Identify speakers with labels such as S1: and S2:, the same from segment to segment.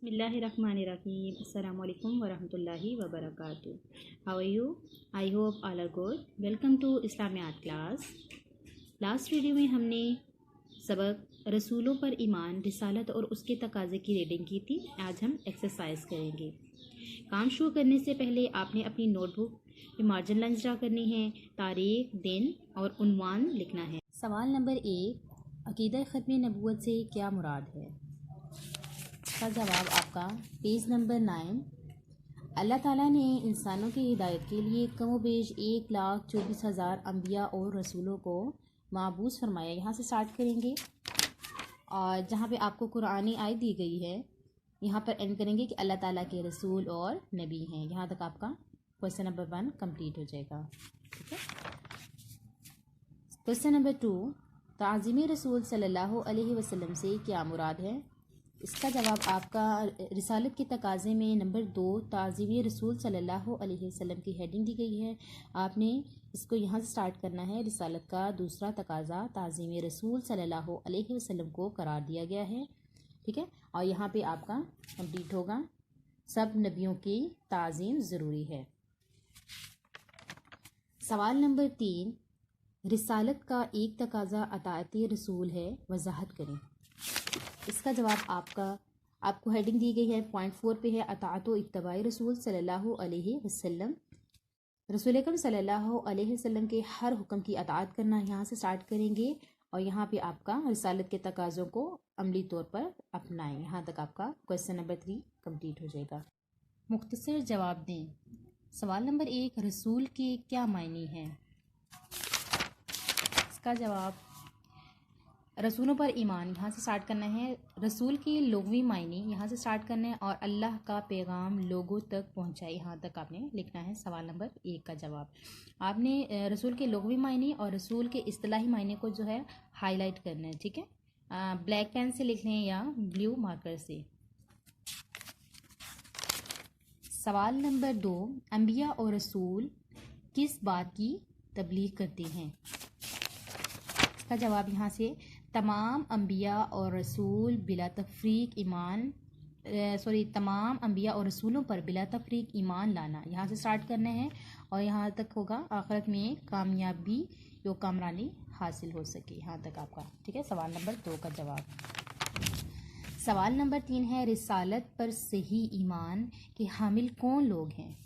S1: बिस्मिल्लाहिर्रहमानिर्रहीम। अस्सलाम वालेकुम वरहमतुल्लाहि वबरकातुहू। How are you? I hope all are good. Welcome to इस्लामियात क्लास। लास्ट वीडियो में हमने सबक रसूलों पर ईमान, रिसालत और उसके तकाज़े की रीडिंग की थी। आज हम एक्सरसाइज करेंगे। काम शुरू करने से पहले आपने अपनी नोटबुक में मार्जिन लाइंस ड्रा करनी है, तारीख, दिन और उन्वान लिखना है। सवाल नंबर 1, अकीदा ख़त्म नबूवत से क्या मुराद है? इसका जवाब आपका पेज नंबर 9। अल्लाह ताला ने इंसानों की हिदायत के लिए कम बेश 1,24,000 अम्बिया और रसूलों को माबूस फरमाया। यहाँ से स्टार्ट करेंगे और जहाँ पे आपको कुरानी आयत दी गई है यहाँ पर एंड करेंगे कि अल्लाह ताला के रसूल और नबी हैं। यहाँ तक आपका क्वेश्चन नंबर 1 कंप्लीट हो जाएगा। ठीक है। क्वेश्चन नंबर 2, ताज़ीम रसूल सल्लल्लाहु अलैहि वसल्लम से क्या मुराद है? इसका जवाब आपका रिसालत के तकाज़े में नंबर 2 ताज़ीम रसूल सल्लल्लाहु अलैहि वसल्लम की हेडिंग दी गई है। आपने इसको यहाँ से स्टार्ट करना है। रिसालत का दूसरा तकाज़ा ताज़ीम रसूल सल्लल्लाहु अलैहि वसल्लम को करार दिया गया है। ठीक है। और यहाँ पे आपका कंप्लीट होगा सब नबियों की ताज़ीम ज़रूरी है। सवाल नंबर 3, रिसालत का एक तकाज़ा अताअत रसूल है, वजाहत करें। इसका जवाब आपको हेडिंग दी गई है, पॉइंट 4 पे है, अताअत व इत्तबाए रसूल सल्लल्लाहु अलैहि वसल्लम। रसूल अकरम सल्लल्लाहु अलैहि वसल्लम के हर हुक्म की अताअत करना। यहाँ से स्टार्ट करेंगे और यहाँ पे आपका रिसालत के तकाज़ों को अमली तौर पर अपनाएं। यहाँ तक आपका क्वेश्चन नंबर 3 कंप्लीट हो जाएगा। मुख्तसर जवाब दें। सवाल नंबर 1, रसूल के क्या मायने हैं? इसका जवाब रसूलों पर ईमान, यहाँ से स्टार्ट करना है। रसूल के लुग़वी मायने यहाँ से स्टार्ट करना है और अल्लाह का पैगाम लोगों तक पहुँचाए। यहाँ तक आपने लिखना है सवाल नंबर 1 का जवाब। आपने रसूल के लुग़वी मायने और रसूल के इस्तिलाही मायने को जो है हाईलाइट करना है। ठीक है। ब्लैक पेन से लिख लें या ब्लू मार्कर से। सवाल नंबर 2, अम्बिया और रसूल किस बात की तबलीग करते हैं? इसका जवाब यहाँ से तमाम अम्बिया और रसूल बिला तफरीक तमाम अम्बिया और रसूलों पर बिला तफरीक ईमान लाना। यहाँ से स्टार्ट करना है और यहाँ तक होगा आखिरत में कामयाबी या कामरानी हासिल हो सके। यहाँ तक आपका। ठीक है। सवाल नंबर 2 का जवाब। सवाल नंबर 3 है, रिसालत पर सही ईमान के हामिल कौन लोग हैं?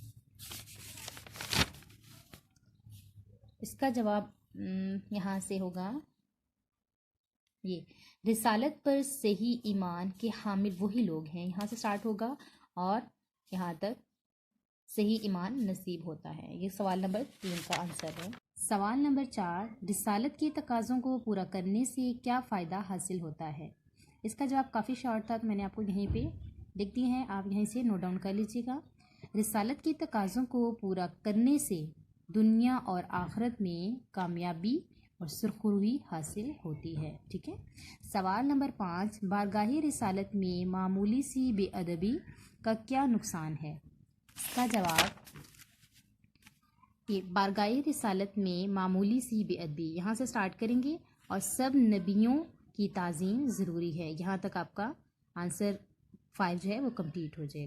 S1: इसका जवाब यहाँ से होगा ये, रिसालत पर सही ईमान के हामिल वही लोग हैं। यहाँ से स्टार्ट होगा और यहाँ तक सही ईमान नसीब होता है। ये सवाल नंबर 3 का आंसर है। सवाल नंबर 4, रिसालत के तकाज़ों को पूरा करने से क्या फ़ायदा हासिल होता है? इसका जवाब काफ़ी शॉर्ट था तो मैंने आपको यहीं पे लिख दिए हैं, आप यहीं से नोट डाउन कर लीजिएगा। रिसालत के तकाज़ों को पूरा करने से दुनिया और आखिरत में कामयाबी और सुरखरुई हासिल होती है। ठीक है। सवाल नंबर 5, बारगाही रिसालत में मामूली सी बेअदबी का क्या नुकसान है? इसका जवाब ये, बारगाही रिसालत में मामूली सी बेअदबी, यहाँ से स्टार्ट करेंगे और सब नबियों की ताज़ीम ज़रूरी है। यहाँ तक आपका आंसर 5 जो है वो कंप्लीट हो जाएगा।